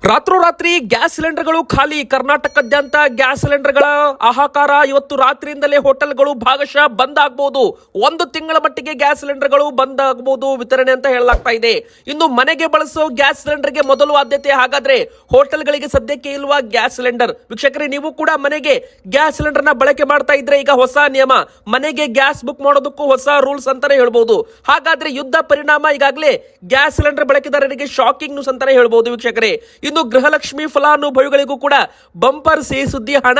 ರಾತ್ರೋರಾತ್ರಿ ಗ್ಯಾಸ್ ಸಿಲಿಂಡರ್ಗಳು ಖಾಲಿ. ಕರ್ನಾಟಕದಾದ್ಯಂತ ಗ್ಯಾಸ್ ಸಿಲಿಂಡರ್ಗಳ ಹಾಹಾಕಾರ. ಇವತ್ತು ರಾತ್ರಿಯಿಂದಲೇ ಹೋಟೆಲ್ಗಳು ಭಾಗಶಃ ಬಂದ್ ಆಗಬಹುದು. ಒಂದು ತಿಂಗಳ ಮಟ್ಟಿಗೆ ಗ್ಯಾಸ್ ಸಿಲಿಂಡರ್ಗಳು ಬಂದ್ ಆಗಬಹುದು ವಿತರಣೆ ಅಂತ ಹೇಳಲಾಗ್ತಾ ಇದೆ. ಇನ್ನು ಮನೆಗೆ ಬಳಸೋ ಗ್ಯಾಸ್ ಸಿಲಿಂಡರ್ಗೆ ಮೊದಲು ಆದ್ಯತೆ. ಹಾಗಾದ್ರೆ ಹೋಟೆಲ್ಗಳಿಗೆ ಸದ್ಯಕ್ಕೆ ಇಲ್ವಾ ಗ್ಯಾಸ್ ಸಿಲಿಂಡರ್? ವೀಕ್ಷಕರೇ, ನೀವು ಕೂಡ ಮನೆಗೆ ಗ್ಯಾಸ್ ಸಿಲಿಂಡರ್ ನ ಬಳಕೆ ಮಾಡ್ತಾ ಇದ್ರೆ ಈಗ ಹೊಸ ನಿಯಮ, ಮನೆಗೆ ಗ್ಯಾಸ್ ಬುಕ್ ಮಾಡೋದಕ್ಕೂ ಹೊಸ ರೂಲ್ಸ್ ಅಂತಾನೆ ಹೇಳ್ಬಹುದು. ಹಾಗಾದ್ರೆ ಯುದ್ಧ ಪರಿಣಾಮ ಈಗಾಗಲೇ ಗ್ಯಾಸ್ ಸಿಲಿಂಡರ್ ಬಳಕೆದಾರರಿಗೆ ಶಾಕಿಂಗ್ ನ್ಯೂಸ್ ಅಂತಾನೆ ಹೇಳ್ಬಹುದು ವಿಕ್ಷಕರೇ. ಇನ್ನು ಗೃಹಲಕ್ಷ್ಮಿ ಫಲಾನುಭವಿಗಳಿಗೂ ಕೂಡ ಬಂಪರ್ ಸಿಹಿ ಸುದ್ದಿ, ಹಣ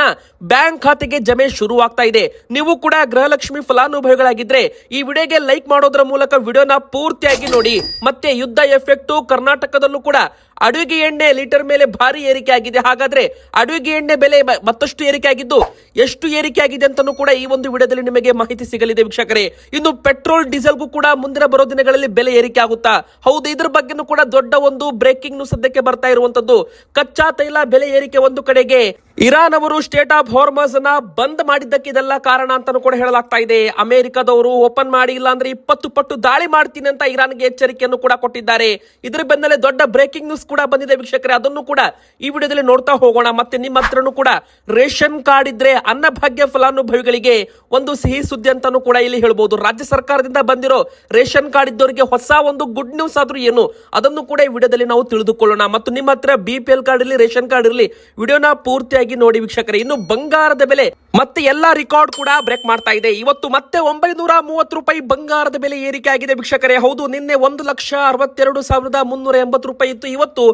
ಬ್ಯಾಂಕ್ ಖಾತೆಗೆ ಜಮೆ ಶುರುವಾಗ್ತಾ ಇದೆ. ನೀವು ಕೂಡ ಗೃಹಲಕ್ಷ್ಮಿ ಫಲಾನುಭವಿಗಳಾಗಿದ್ರೆ ಈ ವಿಡಿಯೋಗೆ ಲೈಕ್ ಮಾಡೋದ್ರ ಮೂಲಕ ವಿಡಿಯೋನ ಪೂರ್ತಿಯಾಗಿ ನೋಡಿ. ಮತ್ತೆ ಯುದ್ಧ ಎಫೆಕ್ಟ್ ಕರ್ನಾಟಕದಲ್ಲೂ ಕೂಡ ಅಡುಗೆ ಎಣ್ಣೆ ಲೀಟರ್ ಮೇಲೆ ಭಾರಿ ಏರಿಕೆ ಆಗಿದೆ. ಹಾಗಾದ್ರೆ ಅಡುಗೆ ಎಣ್ಣೆ ಬೆಲೆ ಮತ್ತಷ್ಟು ಏರಿಕೆ ಆಗಿದ್ದು ಎಷ್ಟು ಏರಿಕೆ ಆಗಿದೆ ಅಂತಾನೂ ಕೂಡ ಈ ಒಂದು ವಿಡಿಯೋದಲ್ಲಿ ನಿಮಗೆ ಮಾಹಿತಿ ಸಿಗಲಿದೆ ವೀಕ್ಷಕರೇ. ಇನ್ನು ಪೆಟ್ರೋಲ್ ಡೀಸೆಲ್ಗೂ ಕೂಡ ಮುಂದಿನ ಬರೋ ದಿನಗಳಲ್ಲಿ ಬೆಲೆ ಏರಿಕೆ ಆಗುತ್ತಾ? ಹೌದು, ಇದ್ರ ಬಗ್ಗೆನೂ ಕೂಡ ದೊಡ್ಡ ಒಂದು ಬ್ರೇಕಿಂಗ್ ನ್ಯೂಸ್ ಸದ್ಯಕ್ಕೆ ಬರ್ತಾ ಇರುವಂತದ್ದು. ಕಚ್ಚಾ ತೈಲ ಬೆಲೆ ಏರಿಕೆ ಒಂದು ಕಡೆಗೆ, ಇರಾನ್ ಅವರು ಸ್ಟೇಟ್ ಆಫ್ ಹಾರ್ಮಸ್ ಅನ್ನ ಬಂದ್ ಮಾಡಿದ್ದಕ್ಕೆ ಇದೆಲ್ಲ ಕಾರಣ ಅಂತಾನೂ ಕೂಡ ಹೇಳಲಾಗ್ತಾ ಇದೆ. ಅಮೆರಿಕದವರು ಓಪನ್ ಮಾಡಿ ಇಲ್ಲ ಅಂದ್ರೆ 20 ಪಟ್ಟು ದಾಳಿ ಮಾಡ್ತೀನಿ ಅಂತ ಇರಾನ್ಗೆ ಎಚ್ಚರಿಕೆಯನ್ನು ಕೂಡ ಕೊಟ್ಟಿದ್ದಾರೆ. ಇದ್ರ ಬೆನ್ನಲ್ಲೇ ದೊಡ್ಡ ಬ್ರೇಕಿಂಗ್ ನ್ಯೂಸ್ ಕೂಡ ಬಂದಿದೆ ವೀಕ್ಷಕರೇ. ಅದನ್ನು ಕೂಡ ಈ ವಿಡಿಯೋದಲ್ಲಿ ನೋಡ್ತಾ ಹೋಗೋಣ. ಮತ್ತೆ ನಿಮ್ಮ ಹತ್ರನೂ ಕೂಡ ರೇಷನ್ ಕಾರ್ಡ್ ಇದ್ರೆ ಅನ್ನಭಾಗ್ಯ ಫಲಾನುಭವಿಗಳಿಗೆ ಒಂದು ಸಿಹಿ ಸುದ್ದಿ ಅಂತಾನೂ ಕೂಡ ಇಲ್ಲಿ ಹೇಳ್ಬಹುದು. ರಾಜ್ಯ ಸರ್ಕಾರದಿಂದ ಬಂದಿರೋ ರೇಷನ್ ಕಾರ್ಡ್ ಇದ್ದವರಿಗೆ ಹೊಸ ಒಂದು ಗುಡ್ ನ್ಯೂಸ್ ಆದ್ರೂ ಏನು, ಅದನ್ನು ಕೂಡ ಈ ವಿಡಿಯೋದಲ್ಲಿ ನಾವು ತಿಳಿದುಕೊಳ್ಳೋಣ. ಮತ್ತು ನಿಮ್ಮ ಹತ್ರ BPL ಕಾರ್ಡ್ ಇರಲಿ, ರೇಷನ್ ಕಾರ್ಡ್ ಇರಲಿ, ವಿಡಿಯೋನ ಪೂರ್ತಿಯಾಗಿ ನೋಡಿ ವೀಕ್ಷಕರೇ. ಇನ್ನು ಬಂಗಾರದ ಬೆಲೆ ಮತ್ತೆ ಎಲ್ಲಾ ರೆಕಾರ್ಡ್ ಕೂಡ ಬ್ರೇಕ್ ಮಾಡ್ತಾ ಇದೆ. ಇವತ್ತು ಮತ್ತೆ 930 ರೂಪಾಯಿ ಬಂಗಾರದ ಬೆಲೆ ಏರಿಕೆ ಆಗಿದೆ ವೀಕ್ಷಕರೇ. ಹೌದು, ನಿನ್ನೆ 1,62,380 ರೂಪಾಯಿ ಇತ್ತು. ಇವತ್ತು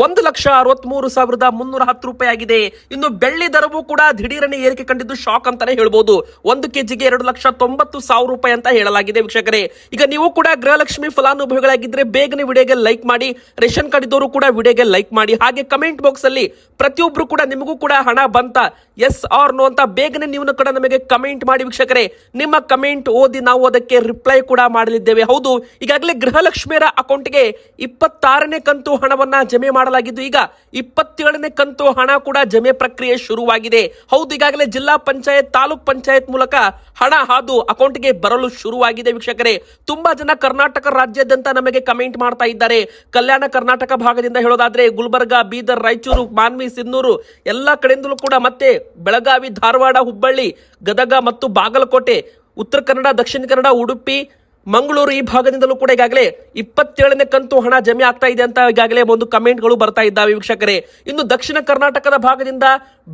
1,63,310 ರೂಪಾಯಿ ಆಗಿದೆ. ಇನ್ನು ಬೆಳ್ಳಿ ದರವೂ ಕೂಡ ದಿಢೀರನೆ ಏರಿಕೆ ಕಂಡಿದ್ದು ಶಾಕ್ ಅಂತಾನೆ ಹೇಳ್ಬಹುದು. 1 ಕೆಜಿಗೆ 2,90,000 ರೂಪಾಯಿ ಅಂತ ಹೇಳಲಾಗಿದೆ ವೀಕ್ಷಕರೇ. ಈಗ ನೀವು ಕೂಡ ಗೃಹಲಕ್ಷ್ಮಿ ಫಲಾನುಭವಿಗಳಾಗಿದ್ರೆ ಬೇಗನೆ ವಿಡಿಯೋಗೆ ಲೈಕ್ ಮಾಡಿ. ರೇಷನ್ ಕಾರ್ಡ್ ಇದ್ದವರು ಕೂಡ ವಿಡಿಯೋಗೆ ಲೈಕ್ ಮಾಡಿ. ಹಾಗೆ ಕಮೆಂಟ್ ಬಾಕ್ಸ್ ಅಲ್ಲಿ ಪ್ರತಿಯೊಬ್ರು ಕೂಡ ನಿಮಗೂ ಕೂಡ ಹಣ ಬಂತ, ಎಸ್ ಆರ್ ನೋ ಅಂತ ಬೇಗನೆ ನೀವು ಕೂಡ ನಮಗೆ ಕಮೆಂಟ್ ಮಾಡಿ ವೀಕ್ಷಕರೇ. ನಿಮ್ಮ ಕಮೆಂಟ್ ಓದಿ ನಾವು ಅದಕ್ಕೆ ರಿಪ್ಲೈ ಕೂಡ ಮಾಡಲಿದ್ದೇವೆ. ಹೌದು, ಈಗಾಗಲೇ ಗೃಹಲಕ್ಷ್ಮಿಯರ ಅಕೌಂಟ್ಗೆ 26ನೇ ಕಂತು ಹಣವನ್ನ ಜಮೆ ಮಾಡಲಾಗಿದ್ದು ಈಗ 27ನೇ ಕಂತು ಹಣ ಕೂಡ ಜಮೆ ಪ್ರಕ್ರಿಯೆ ಶುರುವಾಗಿದೆ. ಹೌದು, ಈಗಾಗಲೇ ಜಿಲ್ಲಾ ಪಂಚಾಯತ್, ತಾಲೂಕ್ ಪಂಚಾಯತ್ ಮೂಲಕ ಹಣ ಹಾದು ಅಕೌಂಟ್ಗೆ ಬರಲು ಶುರುವಾಗಿದೆ ವೀಕ್ಷಕರೇ. ತುಂಬಾ ಜನ ಕರ್ನಾಟಕ ರಾಜ್ಯಾದ್ಯಂತ ನಮಗೆ ಕಮೆಂಟ್ ಮಾಡ್ತಾ ಇದ್ದಾರೆ. ಕಲ್ಯಾಣ ಕರ್ನಾಟಕ ಭಾಗದಿಂದ ಹೇಳೋದಾದ್ರೆ ಗುಲ್ಬರ್ಗ, ಬೀದರ್, ರಾಯಚೂರು, ಮಾನ್ವಿ, ಸಿನ್ನೂರು ಎಲ್ಲಾ ಕಡೆಯಿಂದಲೂ ಕೂಡ, ಮತ್ತೆ ಬೆಳಗಾವಿ, ಧಾರವಾಡ, ಹುಬ್ಬಳ್ಳಿ, ಗದಗ ಮತ್ತು ಬಾಗಲಕೋಟೆ, ಉತ್ತರ ಕನ್ನಡ, ದಕ್ಷಿಣ ಕನ್ನಡ, ಉಡುಪಿ, ಮಂಗಳೂರು ಈ ಭಾಗದಿಂದಲೂ ಕೂಡ ಈಗಾಗಲೇ 27ನೇ ಕಂತು ಹಣ ಜಮೆ ಆಗ್ತಾ ಇದೆ ಅಂತ ಈಗಾಗಲೇ ಒಂದು ಕಮೆಂಟ್ಗಳು ಬರ್ತಾ ಇದ್ದಾವೆ ವೀಕ್ಷಕರೇ. ಇನ್ನು ದಕ್ಷಿಣ ಕರ್ನಾಟಕದ ಭಾಗದಿಂದ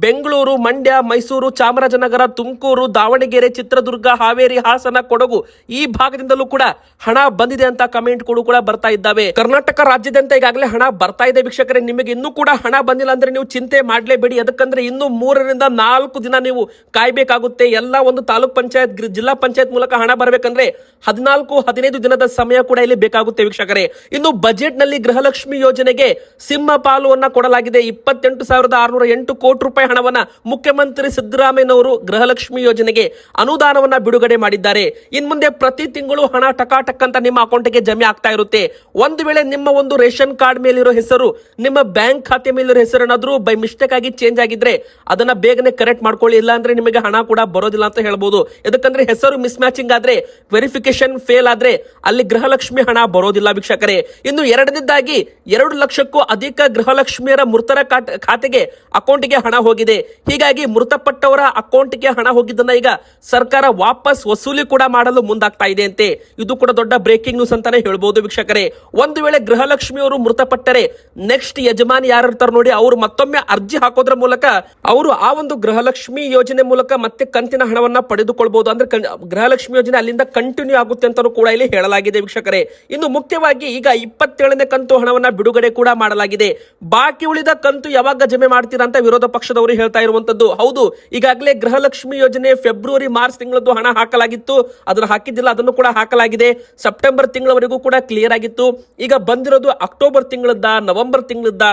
ಬೆಂಗಳೂರು, ಮಂಡ್ಯ, ಮೈಸೂರು, ಚಾಮರಾಜನಗರ, ತುಮಕೂರು, ದಾವಣಗೆರೆ, ಚಿತ್ರದುರ್ಗ, ಹಾವೇರಿ, ಹಾಸನ, ಕೊಡಗು ಈ ಭಾಗದಿಂದಲೂ ಕೂಡ ಹಣ ಬಂದಿದೆ ಅಂತ ಕಮೆಂಟ್ ಕೂಡ ಬರ್ತಾ ಇದ್ದಾವೆ. ಕರ್ನಾಟಕ ರಾಜ್ಯದಂತ ಈಗಾಗಲೇ ಹಣ ಬರ್ತಾ ಇದೆ ವೀಕ್ಷಕರೇ. ನಿಮಗೆ ಇನ್ನೂ ಕೂಡ ಹಣ ಬಂದಿಲ್ಲ ಅಂದ್ರೆ ನೀವು ಚಿಂತೆ ಮಾಡಲೇಬೇಡಿ. ಅದಕ್ಕಂದ್ರೆ ಇನ್ನು 3 ರಿಂದ 4 ದಿನ ನೀವು ಕಾಯ್ಬೇಕಾಗುತ್ತೆ. ಎಲ್ಲ ಒಂದು ತಾಲೂಕ್ ಪಂಚಾಯತ್, ಜಿಲ್ಲಾ ಪಂಚಾಯತ್ ಮೂಲಕ ಹಣ ಬರಬೇಕಂದ್ರೆ 14-15 ದಿನದ ಸಮಯ ಕೂಡ ಇಲ್ಲಿ ಬೇಕಾಗುತ್ತೆ ವೀಕ್ಷಕರೇ. ಇನ್ನು ಬಜೆಟ್ ನಲ್ಲಿ ಗೃಹಲಕ್ಷ್ಮಿ ಯೋಜನೆಗೆ ಸಿಂಹ ಪಾಲುವನ್ನ ಕೊಡಲಾಗಿದೆ. 28,608 ಕೋಟಿ ರೂಪಾಯಿ ಹಣವನ್ನ ಮುಖ್ಯಮಂತ್ರಿ ಸಿದ್ದರಾಮಯ್ಯನವರು ಗೃಹಲಕ್ಷ್ಮಿ ಯೋಜನೆಗೆ ಅನುದಾನವನ್ನ ಬಿಡುಗಡೆ ಮಾಡಿದ್ದಾರೆ. ಇನ್ ಮುಂದೆ ಪ್ರತಿ ತಿಂಗಳು ಹಣ ಟಕಾಟಕ್ ಅಂತ ನಿಮ್ಮ ಅಕೌಂಟ್ಗೆ ಜಮೆ ಆಗ್ತಾ ಇರುತ್ತೆ. ಒಂದು ವೇಳೆ ನಿಮ್ಮ ಒಂದು ರೇಷನ್ ಕಾರ್ಡ್ ಮೇಲಿರೋ ಹೆಸರು ನಿಮ್ಮ ಬ್ಯಾಂಕ್ ಖಾತೆ ಮೇಲಿರೋ ಹೆಸರು ಏನಾದ್ರೂ ಬೈ ಮಿಸ್ಟೇಕ್ ಆಗಿ ಚೇಂಜ್ ಆಗಿದ್ರೆ ಅದನ್ನ ಬೇಗನೆ ಕರೆಕ್ಟ್ ಮಾಡ್ಕೊಳ್ಳಿ. ಇಲ್ಲ ಅಂದ್ರೆ ನಿಮಗೆ ಹಣ ಕೂಡ ಬರೋದಿಲ್ಲ ಅಂತ ಹೇಳ್ಬೋದು. ಯಾಕಂದ್ರೆ ಹೆಸರು ಮಿಸ್ ಮ್ಯಾಚಿಂಗ್ ಆದ್ರೆ, ವೆರಿಫಿಕೇಶನ್ ಫೇಲ್ ಆದ್ರೆ ಅಲ್ಲಿ ಗೃಹಲಕ್ಷ್ಮಿ ಹಣ ಬರೋದಿಲ್ಲ ವೀಕ್ಷಕರೇ. ಇನ್ನು ಎರಡನೇದಾಗಿ 2 ಲಕ್ಷಕ್ಕೂ ಅಧಿಕ ಗೃಹಲಕ್ಷ್ಮಿಯರ ಮೃತರ ಖಾತೆಗೆ ಅಕೌಂಟ್ಗೆ ಹಣ ಹೋಗಿದೆ. ಹೀಗಾಗಿ ಮೃತಪಟ್ಟವರ ಅಕೌಂಟ್ಗೆ ಹಣ ಹೋಗಿದ್ದನ್ನ ಈಗ ಸರ್ಕಾರ ವಾಪಸ್ ವಸೂಲಿ ಕೂಡ ಮಾಡಲು ಮುಂದಾಗ್ತಾ ಇದೆ ಅಂತೆ. ಇದು ಕೂಡ ದೊಡ್ಡ ಬ್ರೇಕಿಂಗ್ ನ್ಯೂಸ್ ಅಂತಾನೆ ಹೇಳ್ಬಹುದು ವೀಕ್ಷಕರೇ. ಒಂದು ವೇಳೆ ಗೃಹಲಕ್ಷ್ಮಿಯವರು ಮೃತಪಟ್ಟರೆ ನೆಕ್ಸ್ಟ್ ಯಜಮಾನಿ ಯಾರು ಇರ್ತಾರೆ ನೋಡಿ, ಅವರು ಮತ್ತೊಮ್ಮೆ ಅರ್ಜಿ ಹಾಕೋದ್ರ ಮೂಲಕ ಅವರು ಆ ಒಂದು ಗೃಹಲಕ್ಷ್ಮಿ ಯೋಜನೆ ಮೂಲಕ ಮತ್ತೆ ಕಂತಿನ ಹಣವನ್ನ ಪಡೆದುಕೊಳ್ಬಹುದು. ಅಂದ್ರೆ ಗೃಹಲಕ್ಷ್ಮಿ ಯೋಜನೆ ಅಲ್ಲಿಂದ ಕಂಟಿನ್ಯೂ ಆಗುತ್ತೆ ಅಂತ ಕೂಡ ಇಲ್ಲಿ ಹೇಳಲಾಗಿದೆ ವೀಕ್ಷಕರೇ. ಇನ್ನು ಮುಖ್ಯವಾಗಿ ಈಗ 27ನೇ ಕಂತು ಹಣವನ್ನ ಬಿಡುಗಡೆ ಕೂಡ ಮಾಡಲಾಗಿದೆ. ಬಾಕಿ ಉಳಿದ ಕಂತು ಯಾವಾಗ ಜಮೆ ಮಾಡ್ತೀರಾ ಅಂತ ವಿರೋಧ ಪಕ್ಷದವರು ಹೇಳ್ತಾ ಇರುವಂತದ್ದು. ಹೌದು, ಈಗಾಗಲೇ ಗೃಹಲಕ್ಷ್ಮಿ ಯೋಜನೆ ಫೆಬ್ರವರಿ, ಮಾರ್ಚ್ ತಿಂಗಳದ್ದು ಹಣ ಹಾಕಲಾಗಿತ್ತು. ಅದನ್ನು ಹಾಕಿದ್ದಿಲ್ಲ, ಅದನ್ನು ಕೂಡ ಹಾಕಲಾಗಿದೆ. ಸೆಪ್ಟೆಂಬರ್ ತಿಂಗಳವರೆಗೂ ಕೂಡ ಕ್ಲಿಯರ್ ಆಗಿತ್ತು. ಈಗ ಬಂದಿರೋದು ಅಕ್ಟೋಬರ್ ತಿಂಗಳದ್ದ, ನವೆಂಬರ್ ತಿಂಗಳದ್ದ,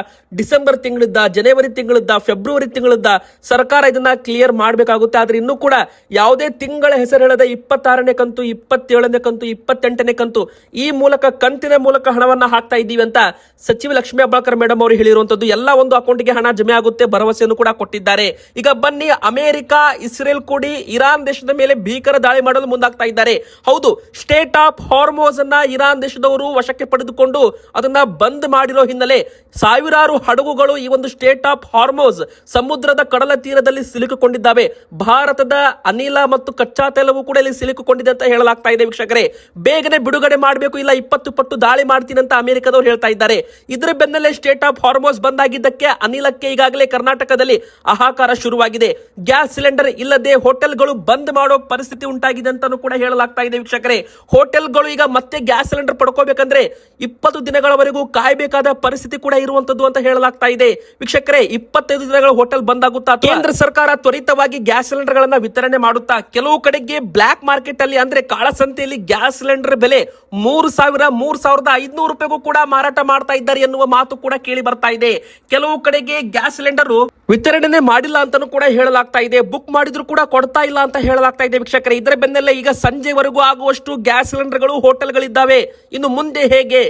ಡಿಸೆಂಬರ್ ತಿಂಗಳದ್ದ, ಜನವರಿ ತಿಂಗಳದ್ದ, ಫೆಬ್ರವರಿ ತಿಂಗಳದ್ದ ಸರ್ಕಾರ ಇದನ್ನ ಕ್ಲಿಯರ್ ಮಾಡಬೇಕಾಗುತ್ತೆ. ಆದ್ರೆ ಇನ್ನೂ ಕೂಡ ಯಾವುದೇ ತಿಂಗಳ ಹೆಸರು ಹೇಳದೆ 26ನೇ ಕಂತು, 27ನೇ ಕಂತು ಕಂತು, 28ನೇ ಕಂತು, ಈ ಮೂಲಕ ಕಂತಿನ ಮೂಲಕ ಹಣವನ್ನ ಹಾಕ್ತಾ ಇದ್ದೀವಿ ಅಂತ ಸಚಿವ ಲಕ್ಷ್ಮೀ ಹೆಬ್ಬಾಳ್ಕರ್ ಮೇಡಮ್ ಅವರು ಹೇಳಿರುವಂತದ್ದು. ಎಲ್ಲ ಒಂದು ಅಕೌಂಟ್ಗೆ ಹಣ ಜಮೆ ಆಗುತ್ತೆ ಭರವಸೆಯನ್ನು ಕೂಡ ಕೊಟ್ಟಿದ್ದಾರೆ. ಈಗ ಬನ್ನಿ, ಅಮೆರಿಕ, ಇಸ್ರೇಲ್ ಕೂಡಿ ಇರಾನ್ ದೇಶದ ಮೇಲೆ ಭೀಕರ ದಾಳಿ ಮಾಡಲು ಮುಂದಾಗ್ತಾ ಇದ್ದಾರೆ. ಹೌದು, ಸ್ಟೇಟ್ ಆಫ್ ಹಾರ್ಮೋಸ್ ಅನ್ನ ಇರಾನ್ ದೇಶದವರು ವಶಕ್ಕೆ ಪಡೆದುಕೊಂಡು ಅದನ್ನ ಬಂದ್ ಮಾಡಿರೋ ಹಿನ್ನೆಲೆ ಸಾವಿರಾರು ಹಡಗುಗಳು ಈ ಒಂದು ಸ್ಟೇಟ್ ಆಫ್ ಹಾರ್ಮೋಸ್ ಸಮುದ್ರದ ಕಡಲ ತೀರದಲ್ಲಿ ಸಿಲುಕಿಕೊಂಡಿದ್ದಾವೆ. ಭಾರತದ ಅನಿಲ ಮತ್ತು ಕಚ್ಚಾ ತೈಲವೂ ಕೂಡ ಇಲ್ಲಿ ಸಿಲುಕಿಕೊಂಡಿದೆ ಅಂತ ಹೇಳಲಾಗ್ತಾ ಇದೆ. ವೀಕ್ಷಕರೇ, ಬೇಗನೆ ಬಿಡುಗಡೆ ಮಾಡಬೇಕು, ಇಲ್ಲ 20 ಪಟ್ಟು ದಾಳಿ ಮಾಡ್ತೀನಿ ಅಂತ ಅಮೆರಿಕದವರು ಹೇಳ್ತಾ ಇದ್ದಾರೆ. ಇದರ ಬೆನ್ನಲ್ಲೇ ಸ್ಟೇಟ್ ಆಫ್ ಹಾರ್ಮೋಸ್ ಬಂದ್ ಆಗಿದ್ದಕ್ಕೆ ಅನಿಲಕ್ಕೆ ಈಗಾಗಲೇ ಕರ್ನಾಟಕದಲ್ಲಿ ಹಾಹಾಕಾರ ಶುರುವಾಗಿದೆ. ಗ್ಯಾಸ್ ಸಿಲಿಂಡರ್ ಇಲ್ಲದೆ ಹೋಟೆಲ್ಗಳು ಬಂದ್ ಮಾಡೋ ಪರಿಸ್ಥಿತಿ ಉಂಟಾಗಿದೆ ಅಂತಾನೂ ಕೂಡ ಹೇಳಲಾಗ್ತಾ ಇದೆ. ವೀಕ್ಷಕರೇ, ಹೋಟೆಲ್ಗಳು ಈಗ ಮತ್ತೆ ಗ್ಯಾಸ್ ಸಿಲಿಂಡರ್ ಪಡ್ಕೋಬೇಕಂದ್ರೆ 20 ದಿನಗಳವರೆಗೂ ಕಾಯಬೇಕಾದ ಪರಿಸ್ಥಿತಿ ಕೂಡ ಇರುವಂತದ್ದು ಅಂತ ಹೇಳಲಾಗ್ತಾ ಇದೆ. ವೀಕ್ಷಕರೇ, 25 ದಿನಗಳ ಹೋಟೆಲ್ ಬಂದ್ ಆಗುತ್ತಾ? ಕೇಂದ್ರ ಸರ್ಕಾರ ತ್ವರಿತವಾಗಿ ಗ್ಯಾಸ್ ಸಿಲಿಂಡರ್ ಗಳನ್ನ ವಿತರಣೆ ಮಾಡುತ್ತಾ? ಕೆಲವು ಕಡೆಗೆ ಬ್ಲಾಕ್ ಮಾರ್ಕೆಟ್ ಅಲ್ಲಿ ಅಂದ್ರೆ ಕಾಳಸಂತೆಯಲ್ಲಿ ಗ್ಯಾಸ್ ಸಿಲಿಂಡರ್ ಬೆಲೆ 3,500 ರೂಪಾಯಿಗೂ ಕೂಡ ಮಾರಾಟ ಮಾಡ್ತಾ ಇದ್ದಾರೆ ಎನ್ನುವ ಮಾತು ಕೂಡ ಕೇಳಿ ಬರ್ತಾ ಇದೆ. ಕೆಲವು ಕಡೆಗೆ ಗ್ಯಾಸ್ ಸಿಲಿಂಡರ್ ವಿತರಣೆ ಮಾಡಿಲ್ಲ ಅಂತಾನೂ ಕೂಡ ಹೇಳಲಾಗ್ತಾ ಇದೆ. ಬುಕ್ ಮಾಡಿದ್ರು ಕೂಡ ಕೊಡ್ತಾ ಇಲ್ಲ ಅಂತ ಹೇಳಲಾಗ್ತಾ ಇದೆ. ವೀಕ್ಷಕರೇ, ಇದರ ಬೆನ್ನಲ್ಲೇ ಈಗ ಸಂಜೆವರೆಗೂ ಆಗುವಷ್ಟು ಗ್ಯಾಸ್ ಸಿಲಿಂಡರ್ಗಳು ಹೋಟೆಲ್ಗಳಿದ್ದಾವೆ. ಇನ್ನು ಮುಂದೆ ಹೇಗೆ?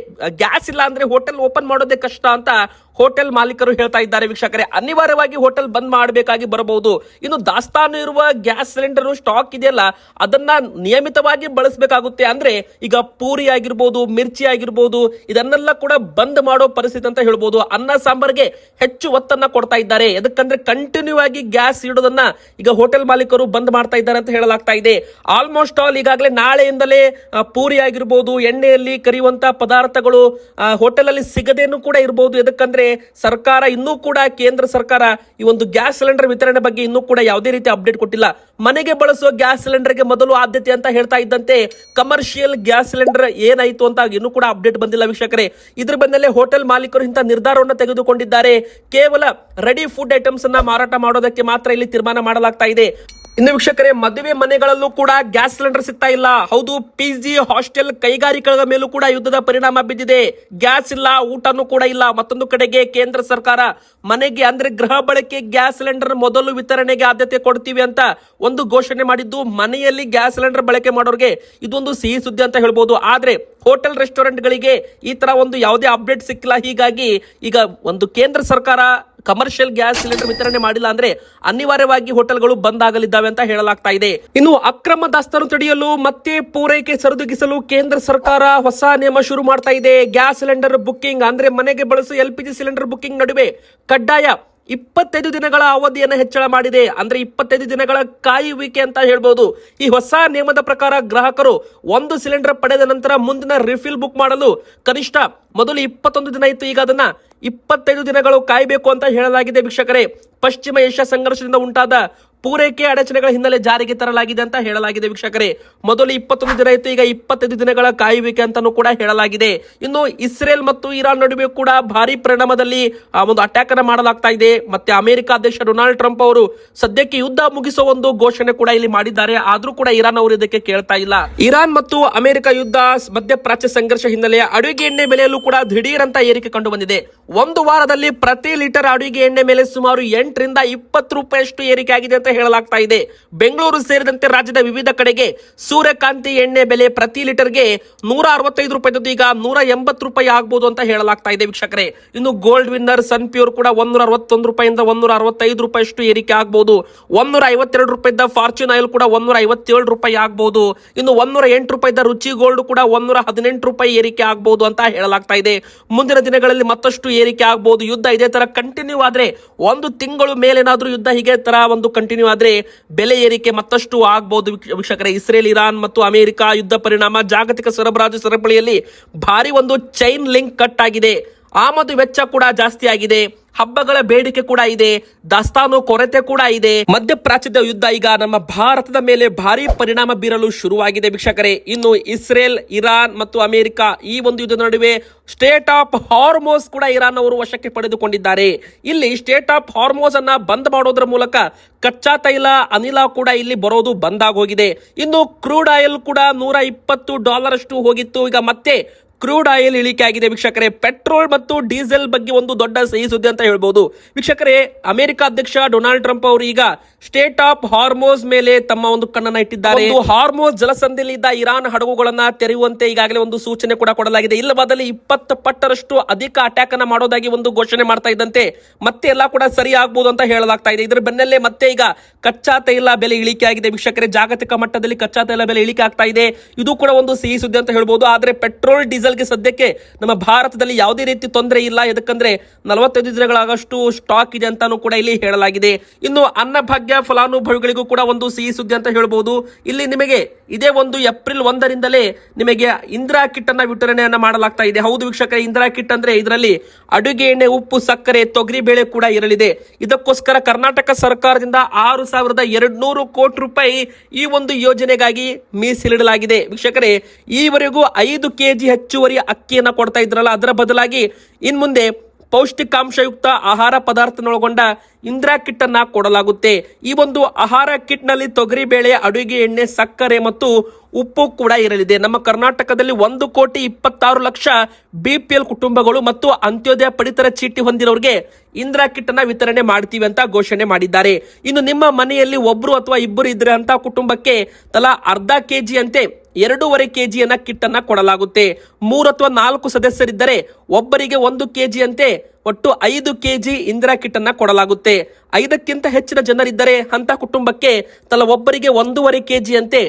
ಗ್ಯಾಸ್ ಇಲ್ಲ ಅಂದ್ರೆ ಹೋಟೆಲ್ ಓಪನ್ ಮಾಡೋದೇ ಕಷ್ಟ ಅಂತ ಹೋಟೆಲ್ ಮಾಲೀಕರು ಹೇಳ್ತಾ ಇದ್ದಾರೆ. ವೀಕ್ಷಕರೇ, ಅನಿವಾರ್ಯವಾಗಿ ಹೋಟೆಲ್ ಬಂದ್ ಮಾಡಬೇಕಾಗಿ ಬರಬಹುದು. ಇನ್ನು ದಾಸ್ತಾನು ಇರುವ ಗ್ಯಾಸ್ ಸಿಲಿಂಡರ್ ಸ್ಟಾಕ್ ಇದೆಯಲ್ಲ, ಅದನ್ನ ನಿಯಮಿತವಾಗಿ ಬಳಸಬೇಕಾಗುತ್ತೆ. ಅಂದ್ರೆ ಈಗ ಪೂರಿ ಆಗಿರ್ಬೋದು, ಮಿರ್ಚಿ ಆಗಿರ್ಬೋದು, ಇದನ್ನೆಲ್ಲ ಕೂಡ ಬಂದ್ ಮಾಡೋ ಪರಿಸ್ಥಿತಿ ಅಂತ ಹೇಳ್ಬೋದು. ಅನ್ನ ಸಾಂಬಾರ್ಗೆ ಹೆಚ್ಚು ಒತ್ತನ್ನ ಕೊಡ್ತಾ ಇದ್ದಾರೆ. ಯಾಕಂದ್ರೆ ಕಂಟಿನ್ಯೂ ಆಗಿ ಗ್ಯಾಸ್ ಇಡೋದನ್ನ ಈಗ ಹೋಟೆಲ್ ಮಾಲೀಕರು ಬಂದ್ ಮಾಡ್ತಾ ಇದ್ದಾರೆ ಅಂತ ಹೇಳಲಾಗ್ತಾ ಇದೆ. ಆಲ್ಮೋಸ್ಟ್ ಆಲ್ ಈಗಾಗಲೇ ನಾಳೆಯಿಂದಲೇ ಪೂರಿ ಆಗಿರ್ಬೋದು, ಎಣ್ಣೆಯಲ್ಲಿ ಕರಿಯುವಂತ ಪದಾರ್ಥಗಳು ಹೋಟೆಲ್ ಅಲ್ಲಿ ಸಿಗದೇನು ಕೂಡ ಇರಬಹುದು. ಯಾಕಂದ್ರೆ ಸರ್ಕಾರ ಇನ್ನೂ ಕೂಡ, ಕೇಂದ್ರ ಸರ್ಕಾರ ಈ ಒಂದು ಗ್ಯಾಸ್ ಸಿಲಿಂಡರ್ ವಿತರಣೆ ಬಗ್ಗೆ ಇನ್ನೂ ಕೂಡ ಯಾವುದೇ ರೀತಿ ಅಪ್ಡೇಟ್ ಕೊಟ್ಟಿಲ್ಲ. ಮನೆಗೆ ಬಳಸುವ ಗ್ಯಾಸ್ ಸಿಲಿಂಡರ್ಗೆ ಮೊದಲು ಆದ್ಯತೆ ಅಂತ ಹೇಳ್ತಾ ಇದ್ದಂತೆ ಕಮರ್ಷಿಯಲ್ ಗ್ಯಾಸ್ ಸಿಲಿಂಡರ್ ಏನಾಯಿತು ಅಂತ ಇನ್ನೂ ಕೂಡ ಅಪ್ಡೇಟ್ ಬಂದಿಲ್ಲ. ವೀಕ್ಷಕರೇ, ಇದ್ರ ಬೆನ್ನಲ್ಲೇ ಹೋಟೆಲ್ ಮಾಲೀಕರು ಇಂಥ ನಿರ್ಧಾರವನ್ನು ತೆಗೆದುಕೊಂಡಿದ್ದಾರೆ. ಕೇವಲ ರೆಡಿ ಫುಡ್ ಐಟಮ್ಸ್ ಅನ್ನ ಮಾರಾಟ ಮಾಡೋದಕ್ಕೆ ಮಾತ್ರ ಇಲ್ಲಿ ತೀರ್ಮಾನ ಮಾಡಲಾಗ್ತಾ ಇದೆ. ಇನ್ನು ವೀಕ್ಷಕರೇ, ಮದುವೆ ಮನೆಗಳಲ್ಲೂ ಕೂಡ ಗ್ಯಾಸ್ ಸಿಲಿಂಡರ್ ಸಿಗ್ತಾ ಇಲ್ಲ. ಹೌದು, ಪಿಜಿ, ಹಾಸ್ಟೆಲ್, ಕೈಗಾರಿಕೆಗಳ ಮೇಲೂ ಕೂಡ ಯುದ್ಧದ ಪರಿಣಾಮ ಬಿದ್ದಿದೆ. ಗ್ಯಾಸ್ ಇಲ್ಲ, ಊಟನೂ ಕೂಡ ಇಲ್ಲ. ಮತ್ತೊಂದು ಕಡೆಗೆ ಕೇಂದ್ರ ಸರ್ಕಾರ ಮನೆಗೆ ಅಂದ್ರೆ ಗೃಹ ಬಳಕೆ ಗ್ಯಾಸ್ ಸಿಲಿಂಡರ್ ಮೊದಲು ವಿತರಣೆಗೆ ಆದ್ಯತೆ ಕೊಡ್ತೀವಿ ಅಂತ ಒಂದು ಘೋಷಣೆ ಮಾಡಿದ್ದು, ಮನೆಯಲ್ಲಿ ಗ್ಯಾಸ್ ಸಿಲಿಂಡರ್ ಬಳಕೆ ಮಾಡೋರಿಗೆ ಇದೊಂದು ಸಿಹಿ ಸುದ್ದಿ ಅಂತ ಹೇಳ್ಬೋದು. ಆದ್ರೆ ಹೋಟೆಲ್ ರೆಸ್ಟೋರೆಂಟ್ ಗಳಿಗೆ ಈ ತರ ಒಂದು ಯಾವುದೇ ಅಪ್ಡೇಟ್ ಸಿಕ್ಕಿಲ್ಲ. ಹೀಗಾಗಿ ಈಗ ಒಂದು ಕೇಂದ್ರ ಸರ್ಕಾರ ಕಮರ್ಷಿಯಲ್ ಗ್ಯಾಸ್ ಸಿಲಿಂಡರ್ ವಿತರಣೆ ಮಾಡಿಲ್ಲ ಅಂದ್ರೆ ಅನಿವಾರ್ಯವಾಗಿ ಹೋಟೆಲ್ಗಳು ಬಂದ್ ಆಗಲಿದ್ದಾವೆ ಅಂತ ಹೇಳಲಾಗ್ತಾ ಇದೆ. ಇನ್ನು ಅಕ್ರಮ ದಾಸ್ತಾನು ತಡೆಯಲು ಮತ್ತೆ ಪೂರೈಕೆ ಸರಿದೂಗಿಸಲು ಕೇಂದ್ರ ಸರ್ಕಾರ ಹೊಸ ನಿಯಮ ಶುರು ಮಾಡ್ತಾ ಇದೆ. ಗ್ಯಾಸ್ ಸಿಲಿಂಡರ್ ಬುಕ್ಕಿಂಗ್ ಅಂದ್ರೆ ಮನೆಗೆ ಬಳಸುವ LPG ಸಿಲಿಂಡರ್ ಬುಕ್ಕಿಂಗ್ ನಡುವೆ ಕಡ್ಡಾಯ 25 ದಿನಗಳ ಅವಧಿಯನ್ನು ಹೆಚ್ಚಳ ಮಾಡಿದೆ. ಅಂದ್ರೆ 25 ದಿನಗಳ ಕಾಯುವಿಕೆ ಅಂತ ಹೇಳ್ಬೋದು. ಈ ಹೊಸ ನಿಯಮದ ಪ್ರಕಾರ ಗ್ರಾಹಕರು ಒಂದು ಸಿಲಿಂಡರ್ ಪಡೆದ ನಂತರ ಮುಂದಿನ ರಿಫಿಲ್ ಬುಕ್ ಮಾಡಲು ಕನಿಷ್ಠ ಮೊದಲು 21 ದಿನ ಇತ್ತು, ಈಗ ಅದನ್ನ 25 ದಿನಗಳು ಕಾಯಬೇಕು ಅಂತ ಹೇಳಲಾಗಿದೆ. ವೀಕ್ಷಕರೇ, ಪಶ್ಚಿಮ ಏಷ್ಯಾ ಸಂಘರ್ಷದಿಂದ ಉಂಟಾದ ಪೂರೈಕೆ ಅಡಚಣೆಗಳ ಹಿನ್ನೆಲೆ ಜಾರಿಗೆ ತರಲಾಗಿದೆ ಅಂತ ಹೇಳಲಾಗಿದೆ. ವೀಕ್ಷಕರೇ, ಮೊದಲು 21 ದಿನ ಇತ್ತು, ಈಗ 25 ದಿನಗಳ ಕಾಯುವಿಕೆ ಅಂತಾನೂ ಕೂಡ ಹೇಳಲಾಗಿದೆ. ಇನ್ನು ಇಸ್ರೇಲ್ ಮತ್ತು ಇರಾನ್ ನಡುವೆ ಕೂಡ ಭಾರಿ ಪರಿಣಾಮದಲ್ಲಿ ಒಂದು ಅಟ್ಯಾಕ್ ಅನ್ನ ಮಾಡಲಾಗ್ತಾ ಇದೆ. ಮತ್ತೆ ಅಮೆರಿಕ ಅಧ್ಯಕ್ಷ ಡೊನಾಲ್ಡ್ ಟ್ರಂಪ್ ಅವರು ಸದ್ಯಕ್ಕೆ ಯುದ್ಧ ಮುಗಿಸುವ ಒಂದು ಘೋಷಣೆ ಕೂಡ ಇಲ್ಲಿ ಮಾಡಿದ್ದಾರೆ. ಆದ್ರೂ ಕೂಡ ಇರಾನ್ ಅವರು ಇದಕ್ಕೆ ಕೇಳ್ತಾ ಇಲ್ಲ. ಇರಾನ್ ಮತ್ತು ಅಮೆರಿಕ ಯುದ್ಧ, ಮಧ್ಯಪ್ರಾಚ್ಯ ಸಂಘರ್ಷ ಹಿನ್ನೆಲೆ ಅಡುಗೆ ಎಣ್ಣೆ ಬೆಲೆಯಲ್ಲೂ ಕೂಡ ದಿಢೀರ್ ಅಂತ ಏರಿಕೆ ಕಂಡು ಬಂದಿದೆ. ಒಂದು ವಾರದಲ್ಲಿ ಪ್ರತಿ ಲೀಟರ್ ಅಡುಗೆ ಎಣ್ಣೆ ಮೇಲೆ ಸುಮಾರು 8 ರಿಂದ 20 ರೂಪಾಯಿಯಷ್ಟು ಏರಿಕೆ ಆಗಿದೆ ಅಂತ ಹೇಳಲಾಗ್ತಾ ಇದೆ. ಬೆಂಗಳೂರು ಸೇರಿದಂತೆ ರಾಜ್ಯದ ವಿವಿಧ ಕಡೆಗೆ ಸೂರ್ಯಕಾಂತಿ ಎಣ್ಣೆ ಬೆಲೆ ಪ್ರತಿ ಲೀಟರ್ಗೆ 165 ರೂಪಾಯಿ ಈಗ 180 ರೂಪಾಯಿ ಆಗಬಹುದು ಅಂತ ಹೇಳಲಾಗ್ತಾ ಇದೆ. ವೀಕ್ಷಕರೇ, ಇನ್ನು ಗೋಲ್ಡ್ ವಿನ್ನರ್, ಸನ್ ಪ್ಯೂರ್ ಕೂಡ 161 ರೂಪಾಯಿಂದ 165 ರೂಪಾಯಿಯಷ್ಟು ಏರಿಕೆ ಆಗಬಹುದು. 152 ರೂಪಾಯಿದ ಫಾರ್ಚೂನ್ ಆಯಿಲ್ ಕೂಡ 157 ರೂಪಾಯಿ ಆಗಬಹುದು. ಇನ್ನು 108 ರೂಪಾಯಿದ ರುಚಿ ಗೋಲ್ಡ್ ಕೂಡ 118 ರೂಪಾಯಿ ಏರಿಕೆ ಆಗಬಹುದು ಅಂತ ಹೇಳಲಾಗ್ತಾ ಇದೆ. ಮುಂದಿನ ದಿನಗಳಲ್ಲಿ ಮತ್ತಷ್ಟು ಏರಿಕೆ ಆಗಬಹುದು. ಯುದ್ಧ ಇದೇ ತರ ಕಂಟಿನ್ಯೂ ಆದ್ರೆ, ಒಂದು ತಿಂಗಳು ಮೇಲೇನಾದ್ರೂ ಯುದ್ಧ ಹೀಗೆ ತರ ಒಂದು ಕಂಟಿನ್ಯೂ ಆದ್ರೆ ಬೆಲೆ ಏರಿಕೆ ಮತ್ತಷ್ಟು ಆಗಬಹುದು. ವೀಕ್ಷಕರೇ, ಇಸ್ರೇಲ್, ಇರಾನ್ ಮತ್ತು ಅಮೆರಿಕ ಯುದ್ಧ ಪರಿಣಾಮ ಜಾಗತಿಕ ಸರಬರಾಜು ಸರಪಳಿಯಲ್ಲಿ ಭಾರಿ ಒಂದು ಚೈನ್ ಲಿಂಕ್ ಕಟ್ ಆಗಿದೆ. ಆಮದು ವೆಚ್ಚ ಕೂಡ ಜಾಸ್ತಿ ಆಗಿದೆ. ಹಬ್ಬಗಳ ಬೇಡಿಕೆ ಕೂಡ ಇದೆ, ದಾಸ್ತಾನು ಕೊರತೆ ಕೂಡ ಇದೆ. ಮಧ್ಯಪ್ರಾಚ್ಯದ ಯುದ್ಧ ಈಗ ನಮ್ಮ ಭಾರತದ ಮೇಲೆ ಭಾರಿ ಪರಿಣಾಮ ಬೀರಲು ಶುರುವಾಗಿದೆ. ವೀಕ್ಷಕರೇ, ಇನ್ನು ಇಸ್ರೇಲ್, ಇರಾನ್ ಮತ್ತು ಅಮೆರಿಕ ಈ ಒಂದು ಯುದ್ಧದ ನಡುವೆ ಸ್ಟೇಟ್ ಆಫ್ ಹಾರ್ಮೋಸ್ ಕೂಡ ಇರಾನ್ ಅವರು ವಶಕ್ಕೆ ಪಡೆದುಕೊಂಡಿದ್ದಾರೆ. ಇಲ್ಲಿ ಸ್ಟೇಟ್ ಆಫ್ ಹಾರ್ಮೋಸ್ ಅನ್ನ ಬಂದ್ ಮಾಡೋದ್ರ ಮೂಲಕ ಕಚ್ಚಾ ತೈಲ, ಅನಿಲ ಕೂಡ ಇಲ್ಲಿ ಬರೋದು ಬಂದ್ ಆಗೋಗಿದೆ. ಇನ್ನು ಕ್ರೂಡ್ ಆಯಿಲ್ ಕೂಡ $120 ಅಷ್ಟು ಹೋಗಿತ್ತು, ಈಗ ಮತ್ತೆ ಕ್ರೂಡ್ ಆಯಿಲ್ ಇಳಿಕೆ ಆಗಿದೆ ವೀಕ್ಷಕರೇ. ಪೆಟ್ರೋಲ್ ಮತ್ತು ಡೀಸೆಲ್ ಬಗ್ಗೆ ಒಂದು ದೊಡ್ಡ ಸಿಹಿ ಸುದ್ದಿ ಅಂತ ಹೇಳ್ಬೋದು ವೀಕ್ಷಕರೇ. ಅಮೆರಿಕ ಅಧ್ಯಕ್ಷ ಡೊನಾಲ್ಡ್ ಟ್ರಂಪ್ ಅವರು ಈಗ ಸ್ಟೇಟ್ ಆಫ್ ಹಾರ್ಮೋಸ್ ಮೇಲೆ ತಮ್ಮ ಒಂದು ಕಣ್ಣನ್ನ ಇಟ್ಟಿದ್ದಾರೆ. ಹಾರ್ಮೋಸ್ ಜಲಸಂಧಿಯಲ್ಲಿ ಇದ್ದ ಇರಾನ್ ಹಡಗುಗಳನ್ನ ತೆರೆಯುವಂತೆ ಈಗಾಗಲೇ ಒಂದು ಸೂಚನೆ ಕೂಡ ಕೊಡಲಾಗಿದೆ. ಇಲ್ಲವಾದಲ್ಲಿ 20 ಪಟ್ಟರಷ್ಟು ಅಧಿಕ ಅಟ್ಯಾಕ್ ಅನ್ನ ಮಾಡೋದಾಗಿ ಒಂದು ಘೋಷಣೆ ಮಾಡ್ತಾ ಇದ್ದಂತೆ ಮತ್ತೆ ಎಲ್ಲ ಕೂಡ ಸರಿ ಆಗ್ಬಹುದು ಅಂತ ಹೇಳಲಾಗ್ತಾ ಇದೆ. ಇದರ ಬೆನ್ನಲ್ಲೇ ಮತ್ತೆ ಈಗ ಕಚ್ಚಾ ತೈಲ ಬೆಲೆ ಇಳಿಕೆ ಆಗಿದೆ ವೀಕ್ಷಕರೇ. ಜಾಗತಿಕ ಮಟ್ಟದಲ್ಲಿ ಕಚ್ಚಾ ತೈಲ ಬೆಲೆ ಇಳಿಕೆ ಆಗ್ತಾ ಇದೆ. ಇದು ಕೂಡ ಒಂದು ಸಿಹಿ ಸುದ್ದಿ ಅಂತ ಹೇಳ್ಬೋದು. ಆದ್ರೆ ಪೆಟ್ರೋಲ್ ಡೀಸೆಲ್ ಸದ್ಯಕ್ಕೆ ನಮ್ಮ ಭಾರತದಲ್ಲಿ ಯಾವುದೇ ರೀತಿ ತೊಂದರೆ ಇಲ್ಲ. ಯಾಕಂದ್ರೆ 45 ದಿನಗಳಾಗಷ್ಟು ಸ್ಟಾಕ್ ಇದೆ ಅಂತಾನೂ ಕೂಡ ಇಲ್ಲಿ ಹೇಳಲಾಗಿದೆ. ಇನ್ನು ಅನ್ನಭಾಗ್ಯ ಫಲಾನುಭವಿಗಳಿಗೂ ಕೂಡ ಒಂದು ಸಿಹಿ ಸುದ್ದಿ ಅಂತ ಹೇಳ್ಬೋದು. ಇಲ್ಲಿ ನಿಮಗೆ ಇದೇ ಒಂದು ಏಪ್ರಿಲ್ 1ರಿಂದಲೇ ನಿಮಗೆ ಇಂದಿರಾ ಕಿಟ್ ಅನ್ನ ವಿತರಣೆಯನ್ನ ಮಾಡಲಾಗ್ತಾ ಇದೆ. ಹೌದು ವೀಕ್ಷಕರೇ, ಇಂದಿರಾ ಕಿಟ್ ಅಂದ್ರೆ ಇದರಲ್ಲಿ ಅಡುಗೆ ಎಣ್ಣೆ, ಉಪ್ಪು, ಸಕ್ಕರೆ, ತೊಗರಿ ಬೇಳೆ ಕೂಡ ಇರಲಿದೆ. ಇದಕ್ಕೋಸ್ಕರ ಕರ್ನಾಟಕ ಸರ್ಕಾರದಿಂದ 6,200 ಕೋಟಿ ರೂಪಾಯಿ ಈ ಒಂದು ಯೋಜನೆಗಾಗಿ ಮೀಸಲಿಡಲಾಗಿದೆ ವೀಕ್ಷಕರೇ. ಈವರೆಗೂ 5 ಕೆಜಿ ಹೆಚ್ಚುವರಿ ಅಕ್ಕಿಯನ್ನ ಕೊಡ್ತಾ ಇದ್ರಲ್ಲ, ಅದರ ಬದಲಾಗಿ ಇನ್ ಮುಂದೆ ಪೌಷ್ಟಿಕಾಂಶಯುಕ್ತ ಆಹಾರ ಪದಾರ್ಥನೊಳಗೊಂಡ ಇಂದಿರಾ ಕಿಟ್ ಅನ್ನ ಕೊಡಲಾಗುತ್ತೆ. ಈ ಒಂದು ಆಹಾರ ಕಿಟ್ ನಲ್ಲಿ ತೊಗರಿ ಬೇಳೆ, ಅಡುಗೆ ಎಣ್ಣೆ, ಸಕ್ಕರೆ ಮತ್ತು ಉಪ್ಪು ಕೂಡ ಇರಲಿದೆ. ನಮ್ಮ ಕರ್ನಾಟಕದಲ್ಲಿ 1,26,00,000 BPL ಕುಟುಂಬಗಳು ಮತ್ತು ಅಂತ್ಯೋದಯ ಪಡಿತರ ಚೀಟಿ ಹೊಂದಿರೋರಿಗೆ ಇಂದಿರಾ ಕಿಟ್ ಅನ್ನ ವಿತರಣೆ ಮಾಡ್ತೀವಿ ಅಂತ ಘೋಷಣೆ ಮಾಡಿದ್ದಾರೆ. ಇನ್ನು ನಿಮ್ಮ ಮನೆಯಲ್ಲಿ ಒಬ್ರು ಅಥವಾ ಇಬ್ಬರು ಇದ್ರೆ ಅಂತ ಕುಟುಂಬಕ್ಕೆ ತಲಾ ಅರ್ಧ ಕೆಜಿ ಅಂತೆ 2.5 ಕೆಜಿಯನ್ನ ಕಿಟ್ ಅನ್ನ ಕೊಡಲಾಗುತ್ತೆ. 3 ಅಥವಾ 4 ಸದಸ್ಯರಿದ್ದರೆ ಒಬ್ಬರಿಗೆ 1 ಕೆಜಿ ಅಂತೆ ಒಟ್ಟು 5 ಕೆಜಿ ಇಂದಿರಾ ಕಿಟ್ ಅನ್ನ ಕೊಡಲಾಗುತ್ತೆ. 5ಕ್ಕಿಂತ ಹೆಚ್ಚಿನ ಜನರಿದ್ದರೆ ಅಂತ ಕುಟುಂಬಕ್ಕೆ ತಲಾ ಒಬ್ಬರಿಗೆ 1.5 ಕೆಜಿ ಅಂತೆ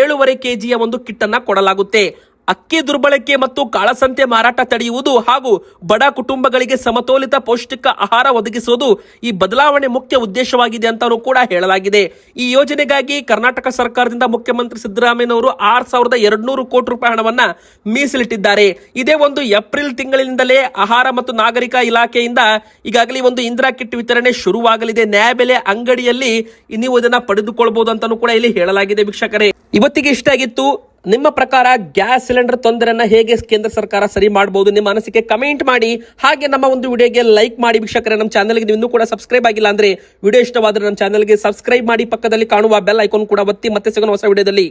7.5 ಕೆಜಿಯ ಒಂದು ಕಿಟ್ ಅನ್ನ ಕೊಡಲಾಗುತ್ತೆ. ಅಕ್ಕಿ ದುರ್ಬಳಕೆ ಮತ್ತು ಕಾಳಸಂತೆ ಮಾರಾಟ ತಡೆಯುವುದು ಹಾಗೂ ಬಡ ಕುಟುಂಬಗಳಿಗೆ ಸಮತೋಲಿತ ಪೌಷ್ಟಿಕ ಆಹಾರ ಒದಗಿಸುವುದು ಈ ಬದಲಾವಣೆ ಮುಖ್ಯ ಉದ್ದೇಶವಾಗಿದೆ ಅಂತಾನೂ ಕೂಡ ಹೇಳಲಾಗಿದೆ. ಈ ಯೋಜನೆಗಾಗಿ ಕರ್ನಾಟಕ ಸರ್ಕಾರದಿಂದ ಮುಖ್ಯಮಂತ್ರಿ ಸಿದ್ದರಾಮಯ್ಯನವರು 6,200 ಕೋಟಿ ರೂಪಾಯಿ ಹಣವನ್ನ ಮೀಸಲಿಟ್ಟಿದ್ದಾರೆ. ಇದೇ ಒಂದು ಏಪ್ರಿಲ್ ತಿಂಗಳಿನಿಂದಲೇ ಆಹಾರ ಮತ್ತು ನಾಗರಿಕ ಇಲಾಖೆಯಿಂದ ಈಗಾಗಲೇ ಒಂದು ಇಂದಿರಾ ಕಿಟ್ ವಿತರಣೆ ಶುರುವಾಗಲಿದೆ. ನ್ಯಾಯಬೆಲೆ ಅಂಗಡಿಯಲ್ಲಿ ನೀವು ಇದನ್ನ ಪಡೆದುಕೊಳ್ಳಬಹುದು ಅಂತಾನೂ ಕೂಡ ಇಲ್ಲಿ ಹೇಳಲಾಗಿದೆ ವೀಕ್ಷಕರೇ. ಇವತ್ತಿಗೆ ಇಷ್ಟ ಆಗಿತ್ತು. ನಿಮ್ಮ ಪ್ರಕಾರ ಗ್ಯಾಸ್ ಸಿಲಿಂಡರ್ ತೊಂದರೆಯನ್ನ ಹೇಗೆ ಕೇಂದ್ರ ಸರ್ಕಾರ ಸರಿ ಮಾಡಬಹುದು? ನಿಮ್ಮ ಅನಿಸಿಕೆ ಕಮೆಂಟ್ ಮಾಡಿ. ಹಾಗೆ ನಮ್ಮ ಒಂದು ವಿಡಿಯೋಗೆ ಲೈಕ್ ಮಾಡಿ ವೀಕ್ಷಕರೇ. ನಮ್ಮ ಚಾನಲ್ಗೆ ನೀವು ಇನ್ನೂ ಕೂಡ ಸಬ್ಸ್ಕ್ರೈಬ್ ಆಗಿಲ್ಲ ಅಂದ್ರೆ ವಿಡಿಯೋ ಇಷ್ಟವಾದ್ರೆ ನಮ್ಮ ಚಾನಲ್ಗೆ ಸಬ್ಸ್ಕ್ರೈಬ್ ಮಾಡಿ, ಪಕ್ಕದಲ್ಲಿ ಕಾಣುವ ಬೆಲ್ ಐಕಾನ್ ಕೂಡ ಒತ್ತಿ. ಮತ್ತೆ ಸಿಗೋಣ ಹೊಸ ವಿಡಿಯೋದಲ್ಲಿ.